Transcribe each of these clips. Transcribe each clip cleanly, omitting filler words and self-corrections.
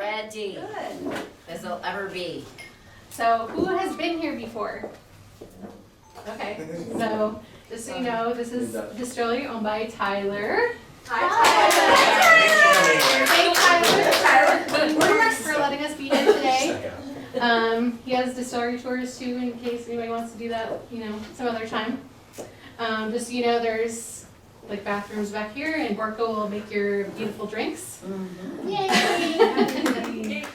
Ready. Good. As they'll ever be. So who has been here before? Okay, so just so you know, this is a distillery owned by Tyler. Hi, Thank Tyler for letting us be here today. He has distillery tours too, in case anybody wants to do that, some other time. Just so you know, there's like bathrooms back here, and Borko will make your beautiful drinks. Mm-hmm. Yay!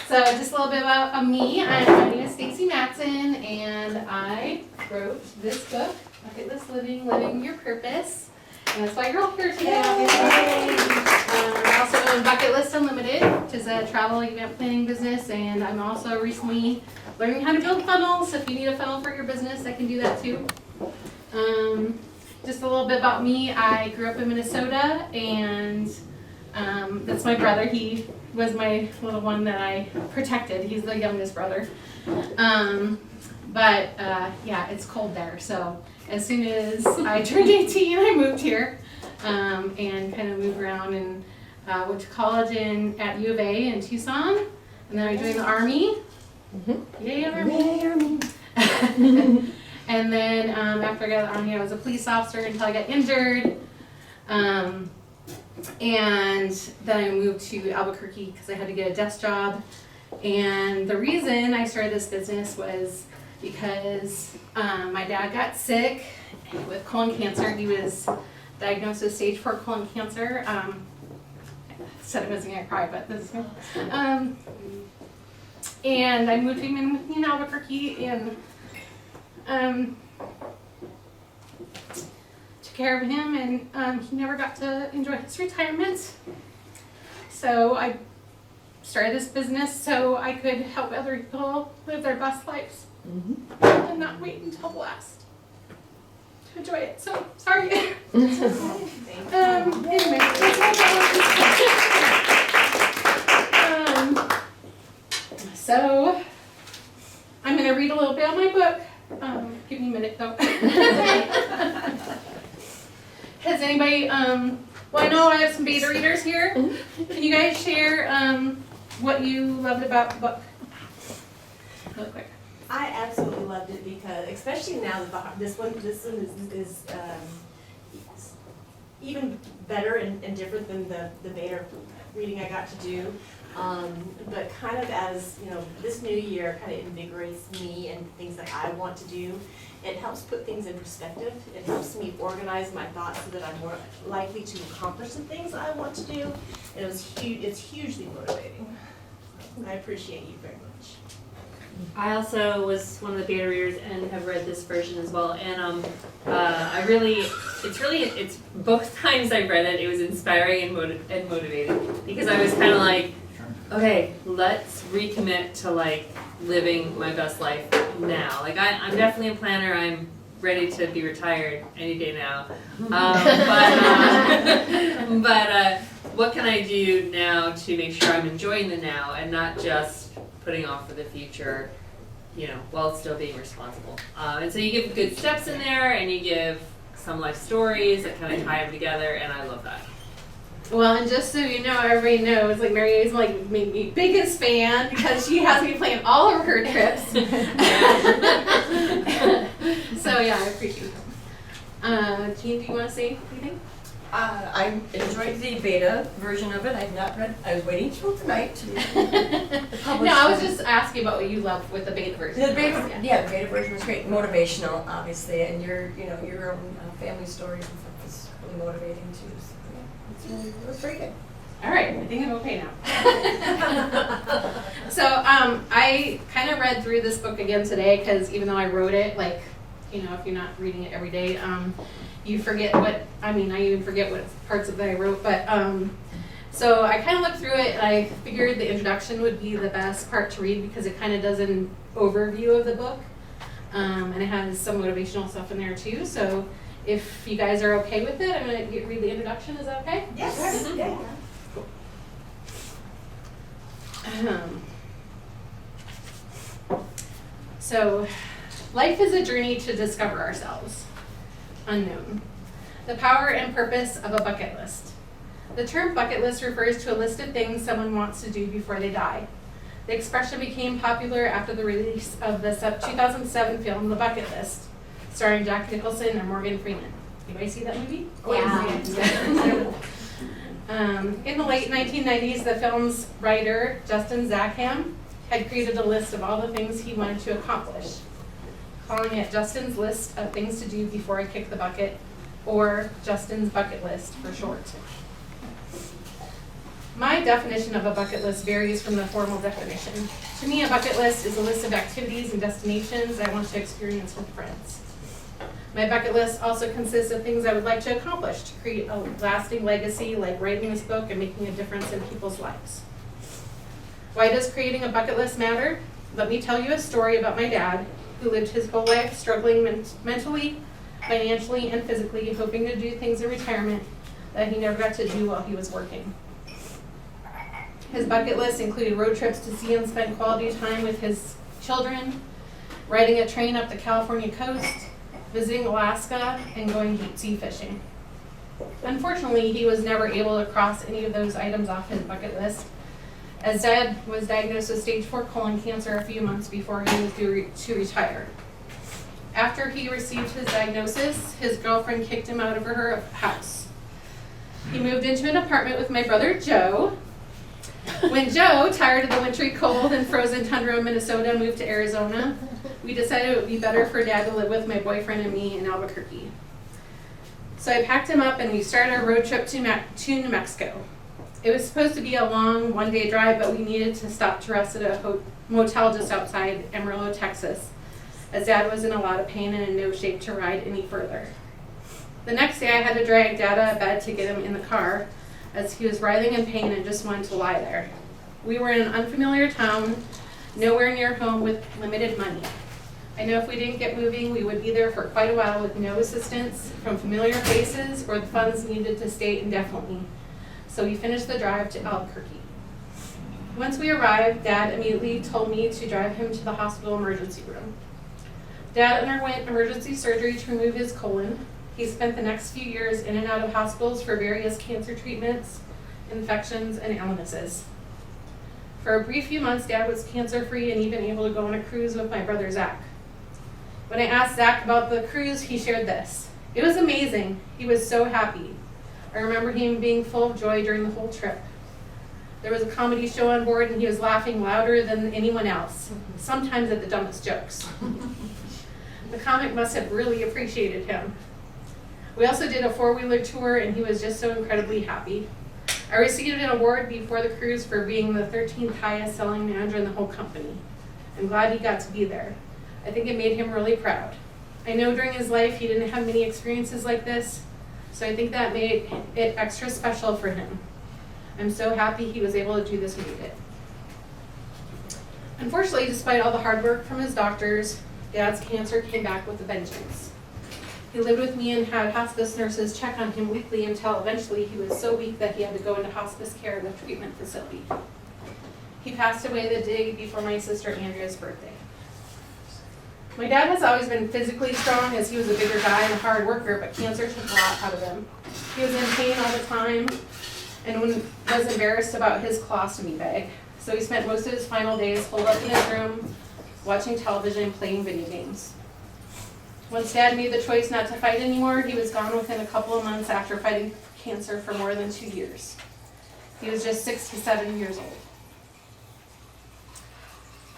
So just a little bit about me. My name is Stacy Matson, and I wrote this book, Bucket List Living, Living Your Purpose. And that's why you're all here today, obviously. I also own Bucket List Unlimited, which is a travel event planning business, and I'm also recently learning how to build funnels. So if you need a funnel for your business, I can do that too. Just a little bit about me. I grew up in Minnesota, and that's my brother. He was my little one that I protected. He's the youngest brother. Yeah, it's cold there. So as soon as I turned 18, I moved here and kind of moved around and went to college at U of A in Tucson. And then I joined the Army. Yay, Army! And then after I got out of the Army, I was a police officer until I got injured. And then I moved to Albuquerque because I had to get a desk job. And the reason I started this business was because my dad got sick with colon cancer. He was diagnosed with stage 4 colon cancer. I said I wasn't going to cry, but this is good. And I moved him in with me in Albuquerque and took care of him, and he never got to enjoy his retirement. So I started this business so I could help other people live their best lives and not wait until the last to enjoy it. So sorry. Anyway, so I'm going to read a little bit of my book. Give me a minute though. Has anybody, well, I know I have some beta readers here. Can you guys share what you loved about the book? Really quick. I absolutely loved it because, especially now that this one is even better and different than the beta reading I got to do. But kind of as, this new year kind of invigorates me and things that I want to do. It helps put things in perspective. It helps me organize my thoughts so that I'm more likely to accomplish the things I want to do. And it's hugely motivating. I appreciate you very much. I also was one of the beta readers and have read this version as well. And it's both times I read it, it was inspiring and motivating because I was kind of like, okay, let's recommit to living my best life now. I'm definitely a planner. I'm ready to be retired any day now. But what can I do now to make sure I'm enjoying the now and not just putting off for the future, while still being responsible. And so you give good steps in there, and you give some life stories that kind of tie them together, and I love that. Well, and just so you know, everybody knows, Mary A's my biggest fan because she has me plan all of her trips. So yeah, I appreciate it. Jean, do you want to say anything? I enjoyed the beta version of it. I have not read. I was waiting till tonight to read the published. No, I was just asking about what you loved with the beta version. The beta version was great, motivational, obviously, and your own family stories and stuff was really motivating too. So yeah, it was very good. All right, I think I'm okay now. So I kind of read through this book again today because even though I wrote it, if you're not reading it every day, you forget I even forget what parts of it I wrote, but so I kind of looked through it and I figured the introduction would be the best part to read because it kind of does an overview of the book, and it has some motivational stuff in there too. So if you guys are okay with it, I'm going to read the introduction. Is that okay? Yes. Mm-hmm. Yeah. So, life is a journey to discover ourselves. Unknown. The power and purpose of a bucket list. The term bucket list refers to a list of things someone wants to do before they die. The expression became popular after the release of the 2007 film The Bucket List, starring Jack Nicholson and Morgan Freeman. Anybody see that movie? Yeah. In the late 1990s, the film's writer, Justin Zackham, had created a list of all the things he wanted to accomplish, calling it Justin's List of Things to Do Before I Kick the Bucket, or Justin's Bucket List for short. My definition of a bucket list varies from the formal definition. To me, a bucket list is a list of activities and destinations I want to experience with friends. My bucket list also consists of things I would like to accomplish to create a lasting legacy, like writing this book and making a difference in people's lives. Why does creating a bucket list matter? Let me tell you a story about my dad, who lived his whole life struggling mentally, financially, and physically, hoping to do things in retirement that he never got to do while he was working. His bucket list included road trips to see and spend quality time with his children, riding a train up the California coast, visiting Alaska, and going deep sea fishing. Unfortunately, he was never able to cross any of those items off his bucket list, as Dad was diagnosed with stage 4 colon cancer a few months before he was due to retire. After he received his diagnosis, his girlfriend kicked him out of her house. He moved into an apartment with my brother Joe. When Joe, tired of the wintry cold and frozen tundra of Minnesota, moved to Arizona, we decided it would be better for Dad to live with my boyfriend and me in Albuquerque. So I packed him up and we started our road trip to New Mexico. It was supposed to be a long one-day drive, but we needed to stop to rest at a motel just outside Amarillo, Texas, as Dad was in a lot of pain and in no shape to ride any further. The next day I had to drag Dad out of bed to get him in the car, as he was writhing in pain and just wanted to lie there. We were in an unfamiliar town, nowhere near home, with limited money. I know if we didn't get moving, we would be there for quite a while with no assistance from familiar faces or the funds needed to stay indefinitely. So we finished the drive to Albuquerque. Once we arrived, Dad immediately told me to drive him to the hospital emergency room. Dad underwent emergency surgery to remove his colon. He spent the next few years in and out of hospitals for various cancer treatments, infections, and illnesses. For a brief few months, Dad was cancer-free and even able to go on a cruise with my brother Zach. When I asked Zach about the cruise, he shared this. It was amazing. He was so happy. I remember him being full of joy during the whole trip. There was a comedy show on board and he was laughing louder than anyone else, sometimes at the dumbest jokes. The comic must have really appreciated him. We also did a 4-wheeler tour and he was just so incredibly happy. I received an award before the cruise for being the 13th highest selling manager in the whole company. I'm glad he got to be there. I think it made him really proud. I know during his life he didn't have many experiences like this, so I think that made it extra special for him. I'm so happy he was able to do this when he did. Unfortunately, despite all the hard work from his doctors, Dad's cancer came back with a vengeance. He lived with me and had hospice nurses check on him weekly until eventually he was so weak that he had to go into hospice care in a treatment facility. He passed away the day before my sister Andrea's birthday. My dad has always been physically strong as he was a bigger guy and a hard worker, but cancer took a lot out of him. He was in pain all the time and was embarrassed about his colostomy bag. So he spent most of his final days holed up in his room, watching television and playing video games. Once Dad made the choice not to fight anymore, he was gone within a couple of months after fighting cancer for more than 2 years. He was just 67 years old.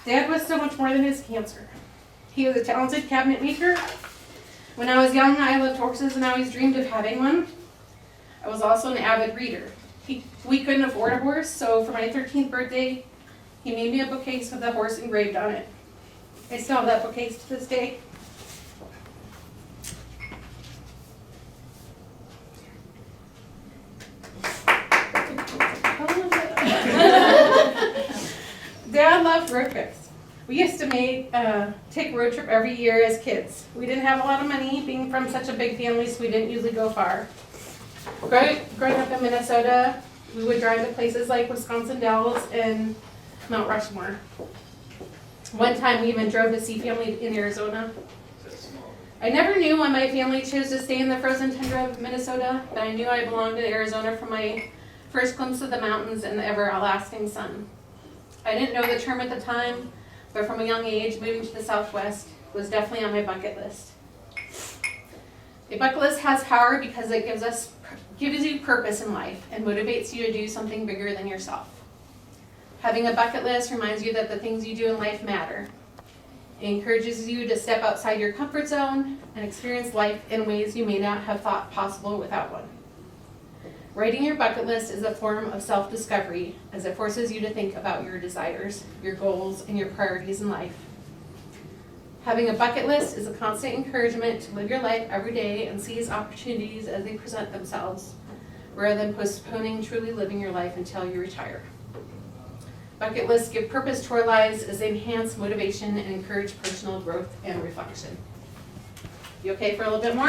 Dad was so much more than his cancer. He was a talented cabinet maker. When I was young, I loved horses and I always dreamed of having one. I was also an avid reader. We couldn't afford a horse, so for my 13th birthday, he made me a bookcase with a horse engraved on it. I still have that bookcase to this day. Dad loved road trips. We used to take a road trip every year as kids. We didn't have a lot of money, being from such a big family, so we didn't usually go far. Growing up in Minnesota, we would drive to places like Wisconsin Dells and Mount Rushmore. One time we even drove to see family in Arizona. I never knew why my family chose to stay in the frozen tundra of Minnesota, but I knew I belonged in Arizona from my first glimpse of the mountains and the everlasting sun. I didn't know the term at the time, but from a young age, moving to the Southwest was definitely on my bucket list. A bucket list has power because it gives you purpose in life and motivates you to do something bigger than yourself. Having a bucket list reminds you that the things you do in life matter. It encourages you to step outside your comfort zone and experience life in ways you may not have thought possible without one. Writing your bucket list is a form of self-discovery as it forces you to think about your desires, your goals, and your priorities in life. Having a bucket list is a constant encouragement to live your life every day and seize opportunities as they present themselves, rather than postponing truly living your life until you retire. Bucket lists give purpose to our lives as they enhance motivation and encourage personal growth and reflection. You okay for a little bit more?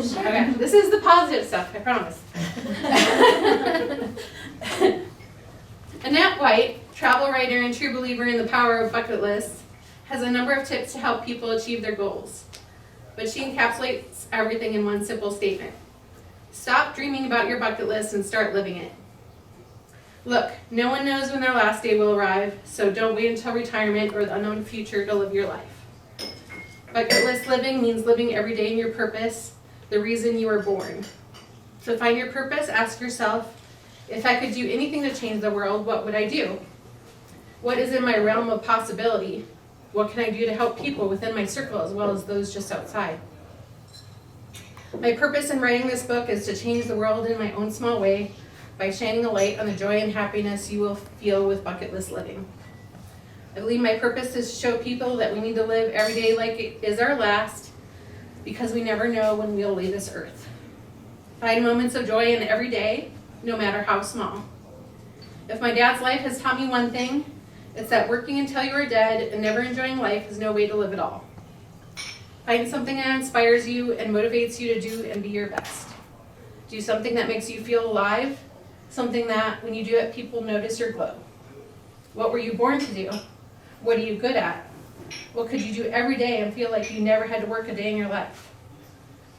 Sure. Okay, this is the positive stuff, I promise. Annette White, travel writer and true believer in the power of bucket lists, has a number of tips to help people achieve their goals. But she encapsulates everything in one simple statement. Stop dreaming about your bucket list and start living it. Look, no one knows when their last day will arrive, so don't wait until retirement or the unknown future to live your life. Bucket list living means living every day in your purpose, the reason you were born. To find your purpose, ask yourself, if I could do anything to change the world, what would I do? What is in my realm of possibility? What can I do to help people within my circle as well as those just outside? My purpose in writing this book is to change the world in my own small way by shining a light on the joy and happiness you will feel with bucket list living. I believe my purpose is to show people that we need to live every day like it is our last, because we never know when we'll leave this earth. Find moments of joy in every day, no matter how small. If my dad's life has taught me one thing, it's that working until you are dead and never enjoying life is no way to live at all. Find something that inspires you and motivates you to do and be your best. Do something that makes you feel alive, something that when you do it, people notice your glow. What were you born to do? What are you good at? What could you do every day and feel like you never had to work a day in your life?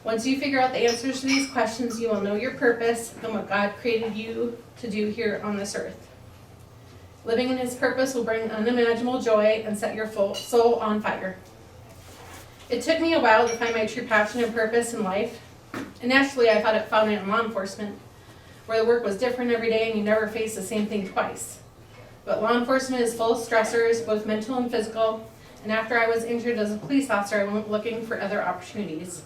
Once you figure out the answers to these questions, you will know your purpose and what God created you to do here on this earth. Living in His purpose will bring unimaginable joy and set your soul on fire. It took me a while to find my true passion and purpose in life. Initially, I thought I found it in law enforcement, where the work was different every day and you never face the same thing twice. But law enforcement is full of stressors, both mental and physical, and after I was injured as a police officer, I went looking for other opportunities.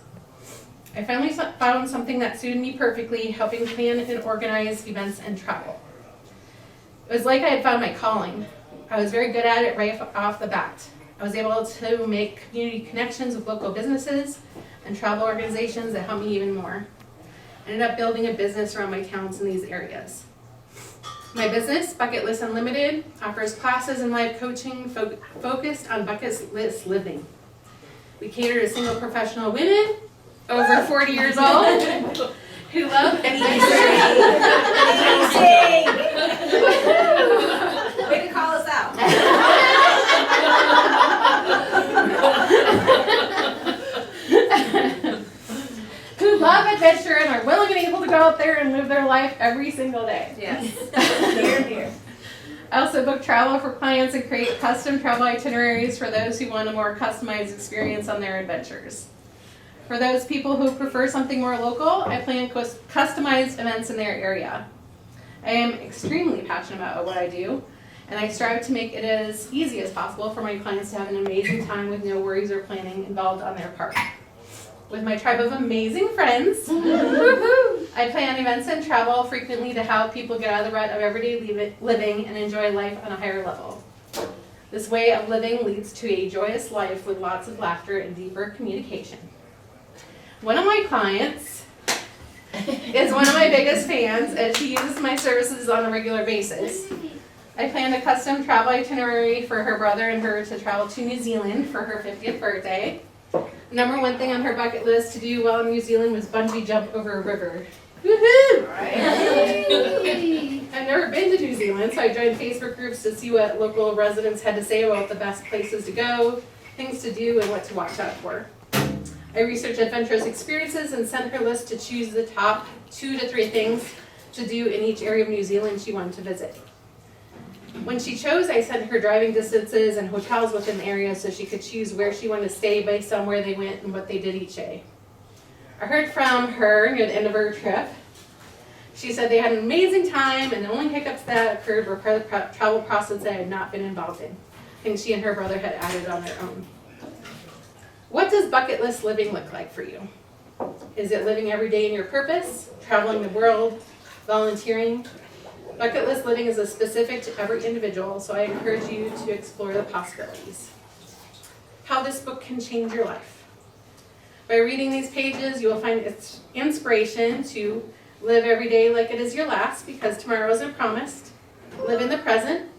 I finally found something that suited me perfectly, helping plan and organize events and travel. It was like I had found my calling. I was very good at it right off the bat. I was able to make community connections with local businesses and travel organizations that helped me even more. I ended up building a business around my towns in these areas. My business, Bucket List Unlimited, offers classes and live coaching focused on bucket list living. We cater to single professional women over 40 years old who love adventure. Way to call us out. Who love adventure and are willing and able to go out there and live their life every single day. Yes. Here, here. I also book travel for clients and create custom travel itineraries for those who want a more customized experience on their adventures. For those people who prefer something more local, I plan customized events in their area. I am extremely passionate about what I do, and I strive to make it as easy as possible for my clients to have an amazing time with no worries or planning involved on their part. With my tribe of amazing friends, I plan events and travel frequently to help people get out of the rut of everyday living and enjoy life on a higher level. This way of living leads to a joyous life with lots of laughter and deeper communication. One of my clients is one of my biggest fans, and she uses my services on a regular basis. I planned a custom travel itinerary for her brother and her to travel to New Zealand for her 50th birthday. The number one thing on her bucket list to do while in New Zealand was bungee jump over a river. Woohoo! I've never been to New Zealand, so I joined Facebook groups to see what local residents had to say about the best places to go, things to do, and what to watch out for. I researched adventurous experiences and sent her list to choose the top 2 to 3 things to do in each area of New Zealand she wanted to visit. When she chose, I sent her driving distances and hotels within the area so she could choose where she wanted to stay based on where they went and what they did each day. I heard from her near the end of her trip. She said they had an amazing time and the only hiccups that occurred were part of the travel process that I had not been involved in. Things she and her brother had added on their own. What does bucket list living look like for you? Is it living every day in your purpose, traveling the world, volunteering? Bucket list living is specific to every individual, so I encourage you to explore the possibilities. How this book can change your life. By reading these pages, you will find its inspiration to live every day like it is your last, because tomorrow isn't promised. Live in the present.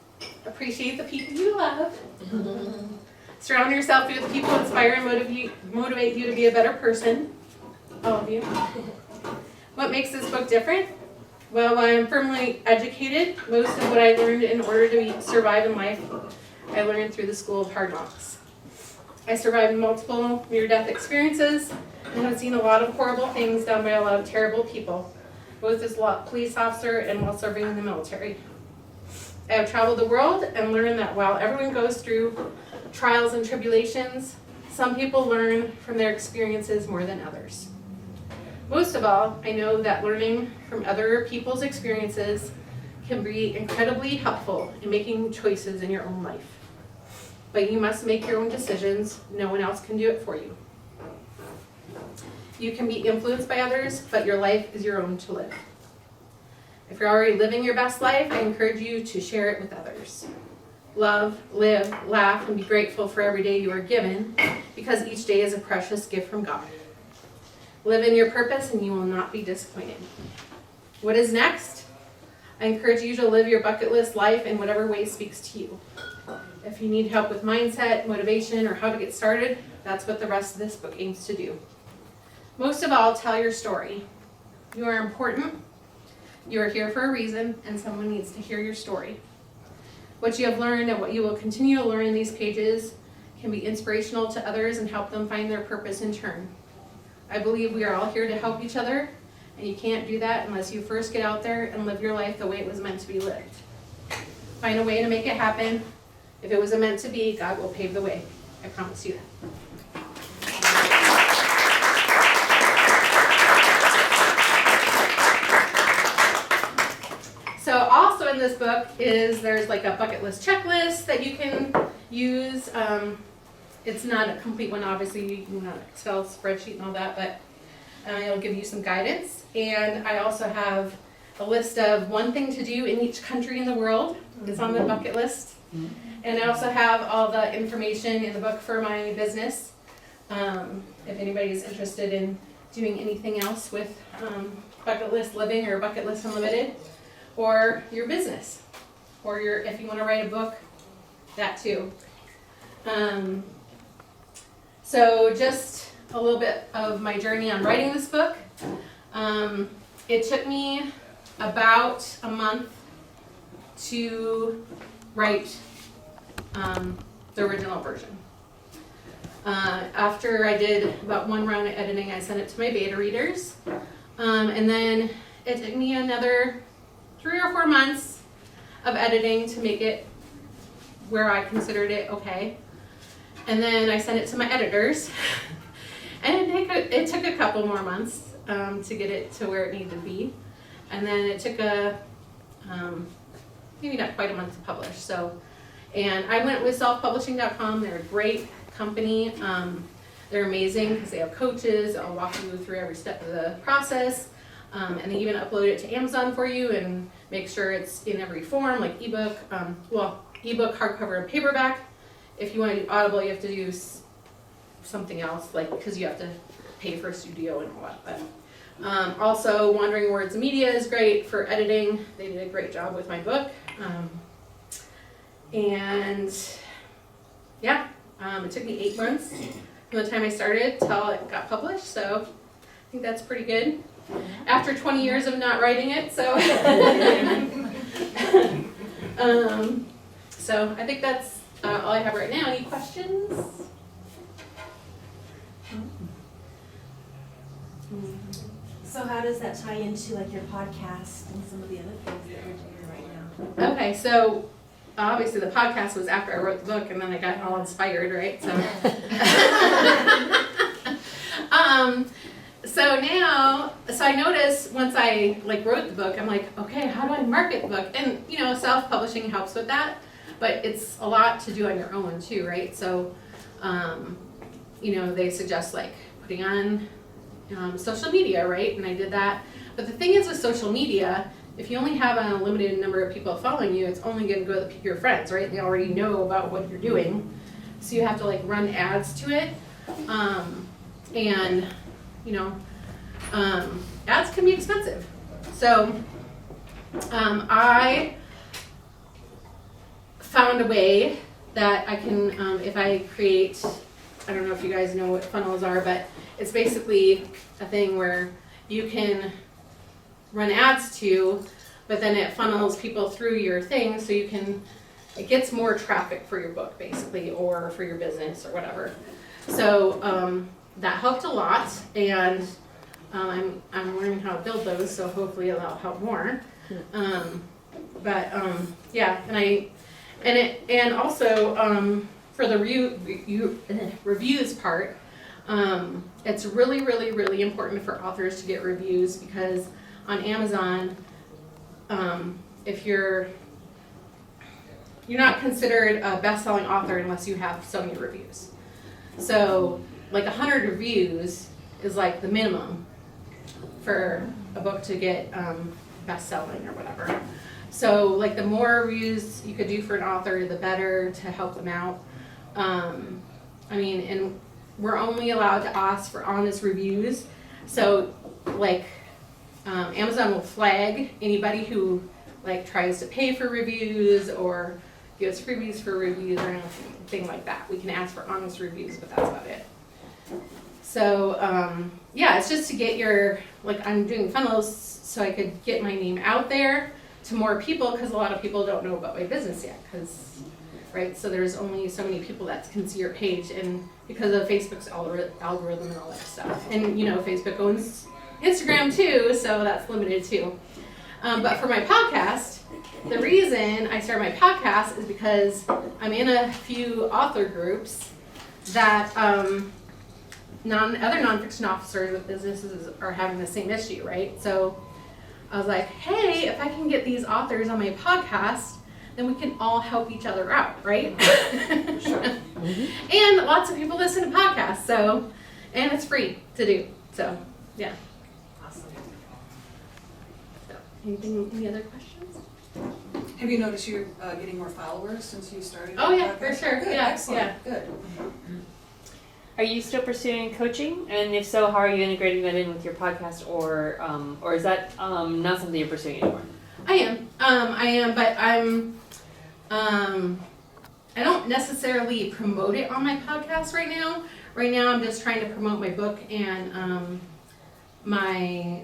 Appreciate the people you love. Surround yourself with people who inspire and motivate you to be a better person. All of you. What makes this book different? Well, I am firmly educated. Most of what I learned in order to survive in life, I learned through the School of Hard Knocks. I survived multiple near-death experiences and have seen a lot of horrible things done by a lot of terrible people, both as a police officer and while serving in the military. I have traveled the world and learned that while everyone goes through trials and tribulations, some people learn from their experiences more than others. Most of all, I know that learning from other people's experiences can be incredibly helpful in making choices in your own life. But you must make your own decisions. No one else can do it for you. You can be influenced by others, but your life is your own to live. If you're already living your best life, I encourage you to share it with others. Love, live, laugh, and be grateful for every day you are given, because each day is a precious gift from God. Live in your purpose and you will not be disappointed. What is next? I encourage you to live your bucket list life in whatever way speaks to you. If you need help with mindset, motivation, or how to get started, that's what the rest of this book aims to do. Most of all, tell your story. You are important. You are here for a reason, and someone needs to hear your story. What you have learned and what you will continue to learn in these pages can be inspirational to others and help them find their purpose in turn. I believe we are all here to help each other, and you can't do that unless you first get out there and live your life the way it was meant to be lived. Find a way to make it happen. If it was meant to be, God will pave the way. I promise you that. So also in this book there's like a bucket list checklist that you can use. It's not a complete one, obviously, you can Excel spreadsheet and all that, but it'll give you some guidance. And I also have a list of one thing to do in each country in the world. It's on the bucket list. And I also have all the information in the book for my business. If anybody is interested in doing anything else with bucket list living or bucket list unlimited, or your business, or if you want to write a book, that too. So just a little bit of my journey on writing this book. It took me about a month to write the original version. After I did about one round of editing, I sent it to my beta readers. And then it took me another 3 or 4 months of editing to make it where I considered it okay. And then I sent it to my editors. And it took a couple more months to get it to where it needed to be. And then it took maybe not quite a month to publish. And I went with selfpublishing.com. They're a great company. They're amazing because they have coaches. They'll walk you through every step of the process. And they even upload it to Amazon for you and make sure it's in every form, like ebook, ebook, hardcover, and paperback. If you want to do Audible, you have to do something else, like because you have to pay for a studio and all that. But also, Wandering Words Media is great for editing. They did a great job with my book. And yeah, it took me 8 months from the time I started till it got published. So I think that's pretty good. After 20 years of not writing it, so so I think that's all I have right now. Any questions? So how does that tie into like your podcast and some of the other things that we're doing right now? Okay, so obviously the podcast was after I wrote the book, and then I got all inspired, right? So, so I noticed once I like wrote the book, I'm like, okay, how do I market the book? And you know, self-publishing helps with that, but it's a lot to do on your own too, right? So, you know, they suggest like putting on social media, right? And I did that. But the thing is with social media, if you only have a limited number of people following you, it's only going to go to your friends, right? They already know about what you're doing. So you have to like run ads to it. And, you know, ads can be expensive. So I found a way that I can, if I create, I don't know if you guys know what funnels are, but it's basically a thing where you can run ads to, but then it funnels people through your thing so you can, it gets more traffic for your book basically, or for your business or whatever. So that helped a lot, and I'm learning how to build those, so hopefully that'll help more. Yeah, and also for the reviews part, it's really, really, really important for authors to get reviews, because on Amazon, if you're not considered a best-selling author unless you have so many reviews. So like 100 reviews is like the minimum for a book to get best-selling or whatever. So like the more reviews you could do for an author, the better to help them out. I mean, and we're only allowed to ask for honest reviews. So like Amazon will flag anybody who like tries to pay for reviews or gives freebies for reviews or anything like that. We can ask for honest reviews, but that's about it. So yeah, it's just to get your, like I'm doing funnels so I could get my name out there to more people, because a lot of people don't know about my business yet, because right, so there's only so many people that can see your page, and because of Facebook's algorithm and all that stuff. And you know, Facebook owns Instagram too, so that's limited too. But for my podcast, the reason I started my podcast is because I'm in a few author groups that other nonfiction officers with businesses are having the same issue, right? So I was like, hey, if I can get these authors on my podcast, then we can all help each other out, right? Sure. And lots of people listen to podcasts, so, and it's free to do, so, yeah. Awesome. So, any other questions? Have you noticed you're getting more followers since you started? Oh, your yeah, for podcast? sure. Good, Yeah, excellent. yeah. Good. Are you still pursuing coaching? And if so, how are you integrating that in with your podcast, or is that not something you're pursuing anymore? I am, but I don't necessarily promote it on my podcast right now. Right now, I'm just trying to promote my book and my,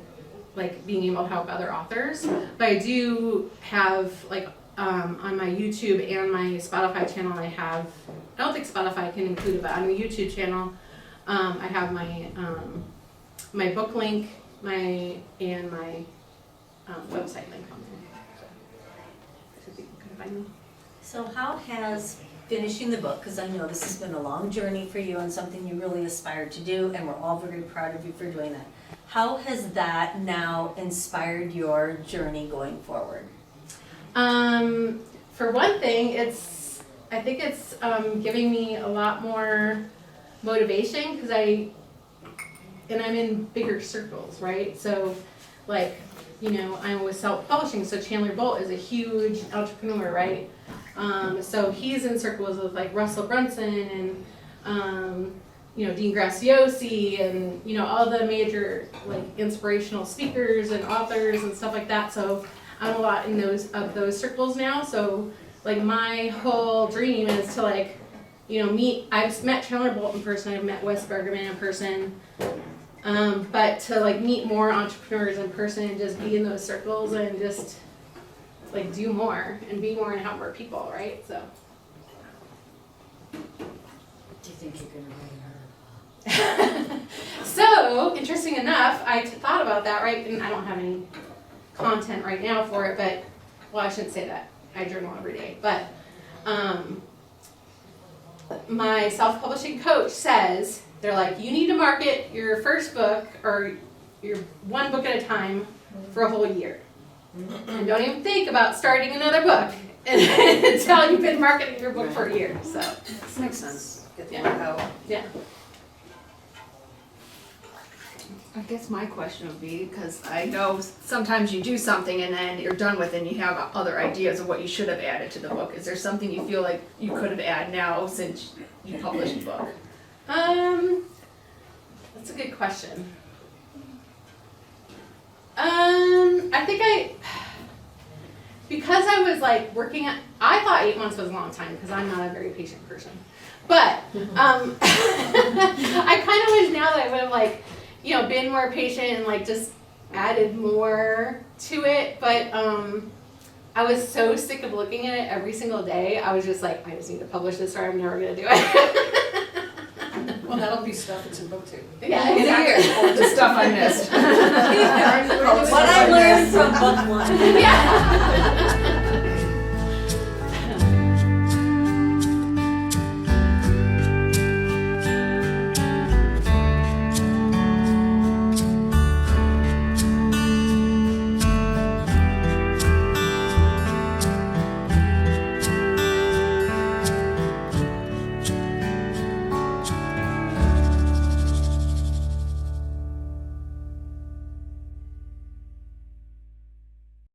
like, being able to help other authors. But I do have, like, on my YouTube and my Spotify channel, I don't think Spotify can include it, but on the YouTube channel, I have my my book link, my website link on there. So people can find me. So how has finishing the book, because I know this has been a long journey for you and something you really aspired to do, and we're all very proud of you for doing that. How has that now inspired your journey going forward? For one thing, I think it's giving me a lot more motivation, because I'm in bigger circles, right? So, like, you know, I'm with self-publishing, so Chandler Bolt is a huge entrepreneur, right? So he's in circles with like Russell Brunson and you know, Dean Graziosi and you know, all the major like inspirational speakers and authors and stuff like that. So I'm a lot in those circles now. So like my whole dream is to like, you know, I've met Chandler Bolt in person, I've met Wes Bergerman in person, but to like meet more entrepreneurs in person and just be in those circles and just like do more and be more and help more people, right? So Do you think you're gonna write So, interesting enough, I thought about that, right, and I don't have any content right now for it, but, well, I shouldn't say that, I journal every day, but, my self-publishing coach says, they're like, you need to market your first book, or your one book at a time, for a whole year. And don't even think about starting another book until you've been marketing your book for a year, so. This makes sense. Get the Yeah. word out. Yeah. I guess my question would be, because I know sometimes you do something and then you're done with it and you have other ideas of what you should have added to the book. Is there something you feel like you could have added now since you published the book? That's a good question. I think because I was like working at, I thought 8 months was a long time because I'm not a very patient person. But, I kind of wish now that I would have like, you know, been more patient and like just added more to it. But, I was so sick of looking at it every single day. I was just like, I just need to publish this or I'm never gonna do it. Well, that'll be stuff that's in book 2. Yeah, In a year. The stuff I missed. What I learned from book 1.